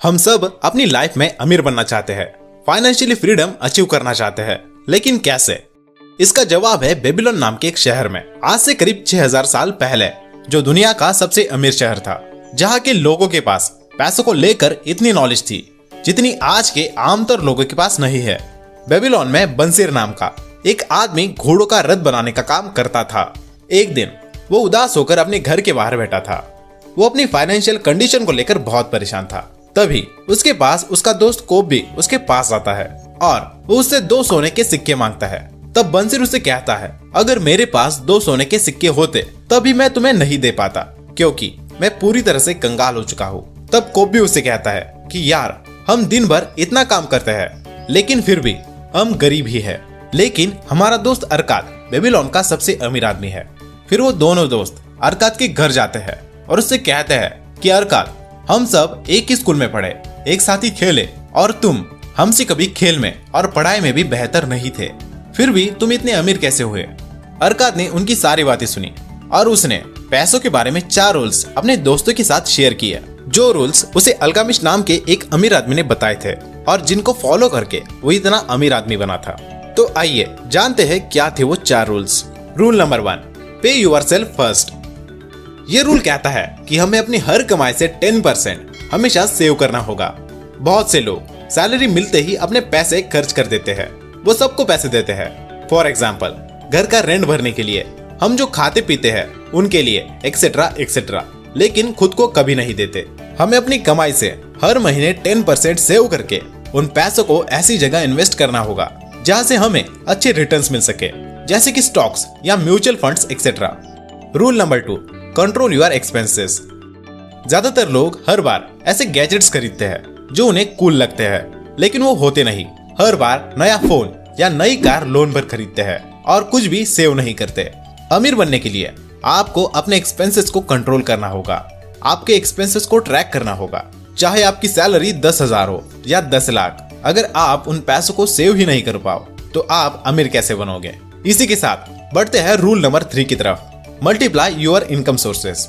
हम सब अपनी लाइफ में अमीर बनना चाहते हैं, फाइनेंशियली फ्रीडम अचीव करना चाहते हैं, लेकिन कैसे? इसका जवाब है बेबीलोन नाम के एक शहर में आज से करीब 6000 साल पहले, जो दुनिया का सबसे अमीर शहर था, जहाँ के लोगों के पास पैसों को लेकर इतनी नॉलेज थी जितनी आज के आमतौर लोगों के पास नहीं है। बेबीलोन में बंसीर नाम का एक आदमी घोड़ों का रथ बनाने का काम करता था। एक दिन वो उदास होकर अपने घर के बाहर बैठा था। वो अपनी फाइनेंशियल कंडीशन को लेकर बहुत परेशान था। तभी उसके पास उसका दोस्त कोब भी उसके पास आता है और वो उससे 2 सोने के सिक्के मांगता है। तब बंसीर उसे कहता है, अगर मेरे पास 2 सोने के सिक्के होते तभी मैं तुम्हें नहीं दे पाता, क्योंकि मैं पूरी तरह से कंगाल हो चुका हूँ। तब कोब भी उसे कहता है कि यार, हम दिन भर इतना काम करते हैं लेकिन फिर भी हम गरीब ही है। लेकिन हमारा दोस्त अरकाद बेबीलोन का सबसे अमीर आदमी है। फिर वो दोनों दोस्त अरकाद के घर जाते हैं और उससे कहते हैं कि अरकाद, हम सब एक ही स्कूल में पढ़े, एक साथ ही खेले और तुम हमसे कभी खेल में और पढ़ाई में भी बेहतर नहीं थे, फिर भी तुम इतने अमीर कैसे हुए? अरकाद ने उनकी सारी बातें सुनी और उसने पैसों के बारे में 4 रूल्स अपने दोस्तों के साथ शेयर किए, जो रूल्स उसे अल्कामिश नाम के एक अमीर आदमी ने बताए थे और जिनको फॉलो करके वो इतना अमीर आदमी बना था। तो आइए जानते हैं क्या थे वो 4 रूल्स। रूल नंबर 1, पे योरसेल्फ फर्स्ट। ये रूल कहता है कि हमें अपनी हर कमाई से 10% हमेशा सेव करना होगा। बहुत से लोग सैलरी मिलते ही अपने पैसे खर्च कर देते हैं। वो सबको पैसे देते हैं, फॉर एग्जाम्पल घर का रेंट भरने के लिए, हम जो खाते पीते हैं उनके लिए, एक्सेट्रा एक्सेट्रा, लेकिन खुद को कभी नहीं देते। हमें अपनी कमाई से हर महीने 10% सेव करके उन पैसों को ऐसी जगह इन्वेस्ट करना होगा जहाँ से हमें अच्छे रिटर्न्स मिल सके, जैसे कि स्टॉक्स या mutual funds etcetera. Rule number 2, control your expenses. ज्यादातर लोग हर बार ऐसे गैजेट्स खरीदते हैं जो उन्हें कूल लगते हैं, लेकिन वो होते नहीं। हर बार नया फोन या नई कार लोन पर खरीदते हैं और कुछ भी सेव नहीं करते। अमीर बनने के लिए आपको अपने एक्सपेंसेस को कंट्रोल करना होगा। आपके एक्सपेंसेस को ट्रैक करना होगा, चाहे आपकी सैलरी 10,000 हो या 10 लाख। अगर आप उन पैसों को सेव ही नहीं कर पाओ तो आप अमीर कैसे बनोगे? इसी के साथ बढ़ते हैं रूल नंबर 3 की तरफ, मल्टीप्लाई योर इनकम सोर्सेस।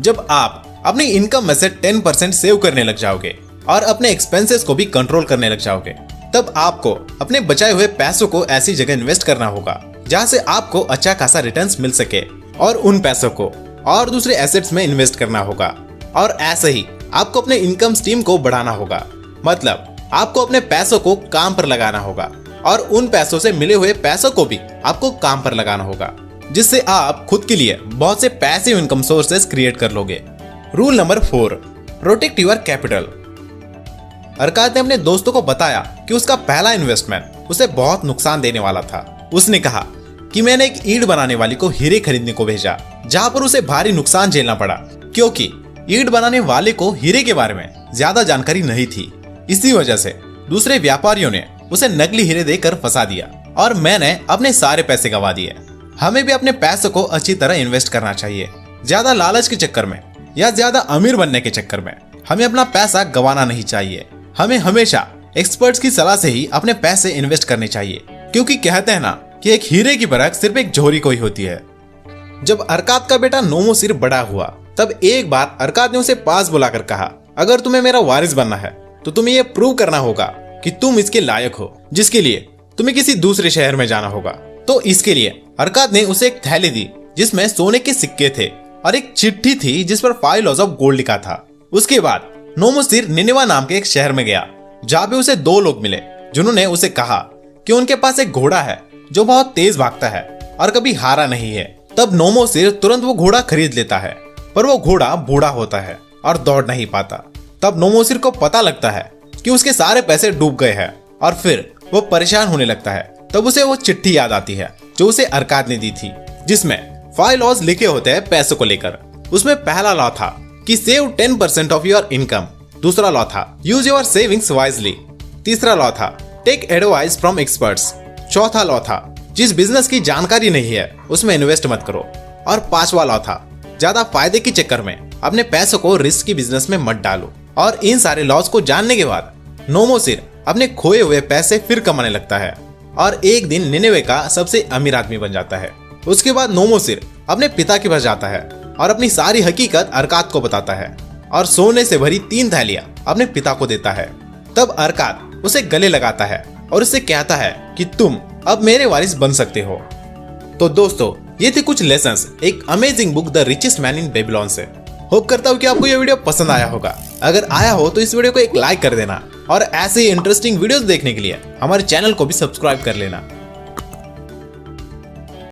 जब आप अपनी इनकम में से 10% सेव करने लग जाओगे और अपने एक्सपेंसेस को भी कंट्रोल करने लग जाओगे, तब आपको अपने बचाए हुए पैसों को ऐसी जगह इन्वेस्ट करना होगा जहां से आपको अच्छा खासा रिटर्न्स मिल सके, और उन पैसों को और दूसरे एसेट्स में इन्वेस्ट करना होगा। और ऐसे ही आपको अपने इनकम स्ट्रीम को बढ़ाना होगा, मतलब आपको अपने पैसों को काम पर लगाना होगा और उन पैसों से मिले हुए पैसों को भी आपको काम पर लगाना होगा, जिससे आप खुद के लिए बहुत से पैसिव इनकम सोर्सेस क्रिएट कर लोगे। Rule number 4, protect your capital. Arkad ने अपने दोस्तों को बताया कि उसका पहला इन्वेस्टमेंट उसे बहुत नुकसान देने वाला था। उसने कहा कि मैंने एक ईंट बनाने वाली को हीरे खरीदने को भेजा, जहां पर उसे भारी नुकसान झेलना पड़ा, क्योंकि ईंट बनाने वाले को हीरे के बारे में ज्यादा जानकारी नहीं थी। इसी वजह से दूसरे व्यापारियों ने उसे नकली हीरे देकर फंसा दिया और मैंने अपने सारे पैसे गंवा दिए। हमें भी अपने पैसों को अच्छी तरह इन्वेस्ट करना चाहिए। ज्यादा लालच के चक्कर में या ज्यादा अमीर बनने के चक्कर में हमें अपना पैसा गंवाना नहीं चाहिए। हमें हमेशा एक्सपर्ट्स की सलाह से ही अपने पैसे इन्वेस्ट करने चाहिए, क्योंकि कहते हैं ना कि एक हीरे की परख सिर्फ एक जोहरी को ही होती है। जब अरकाद का बेटा नोमोसिर बड़ा हुआ, तब एक बार अरकाद ने उसे पास बुलाकर कहा, अगर तुम्हें मेरा वारिस बनना है तो तुम्हें यह प्रूव करना होगा कि तुम इसके लायक हो, जिसके लिए तुम्हें किसी दूसरे शहर में जाना होगा। तो इसके लिए अरकाद ने उसे एक थैली दी जिसमें सोने के सिक्के थे और एक चिट्ठी थी जिस पर 5 लॉज ऑफ गोल्ड लिखा था। उसके बाद नोमोसिर निनेवा नाम के एक शहर में गया, जहाँ पे उसे 2 लोग मिले जिन्होंने उसे कहा कि उनके पास एक घोड़ा है जो बहुत तेज भागता है और कभी हारा नहीं है। तब नोमोसिर तुरंत वो घोड़ा खरीद लेता है, पर वो घोड़ा बूढ़ा होता है और दौड़ नहीं पाता। तब नोमोसिर को पता लगता है कि उसके सारे पैसे डूब गए हैं और फिर वो परेशान होने लगता है। तब उसे वो चिट्ठी याद आती है जो उसे अरकाद ने दी थी, जिसमें 5 लॉज लिखे होते हैं पैसों को लेकर। उसमें पहला लॉ था कि सेव 10% ऑफ योर इनकम। दूसरा लॉ था यूज योर सेविंग्स वाइजली। तीसरा लॉ था टेक एडवाइस फ्रॉम एक्सपर्ट्स। चौथा लॉ था जिस बिजनेस की जानकारी नहीं है उसमें इन्वेस्ट मत करो। और 5वां लॉ था ज्यादा फायदे के चक्कर में अपने पैसों को रिस्क की बिजनेस में मत डालो। और इन सारे लॉज को जानने के बाद नोमोसिर अपने खोए हुए पैसे फिर कमाने लगता है और एक दिन निनेवे का सबसे अमीर आदमी बन जाता है। उसके बाद नोमोसिर अपने पिता के पास जाता है और अपनी सारी हकीकत अरकाद को बताता है। और सोने से भरी 3 थैलियां अपने पिता को देता है। तब अरकात उसे गले लगाता है और उससे कहता है कि तुम अब मेरे वारिस बन सकते हो। तो दोस्तों, ये थे कुछ लेसन्स एक amazing book the richest man in Babylon से। होप करता हूँ कि आपको ये वीडियो पसंद आया होगा। अगर आया हो तो इस वीडियो को एक लाइक कर देना और ऐसे ही इंटरेस्टिंग वीडियोस देखने के लिए हमारे चैनल को भी सब्सक्राइब कर लेना।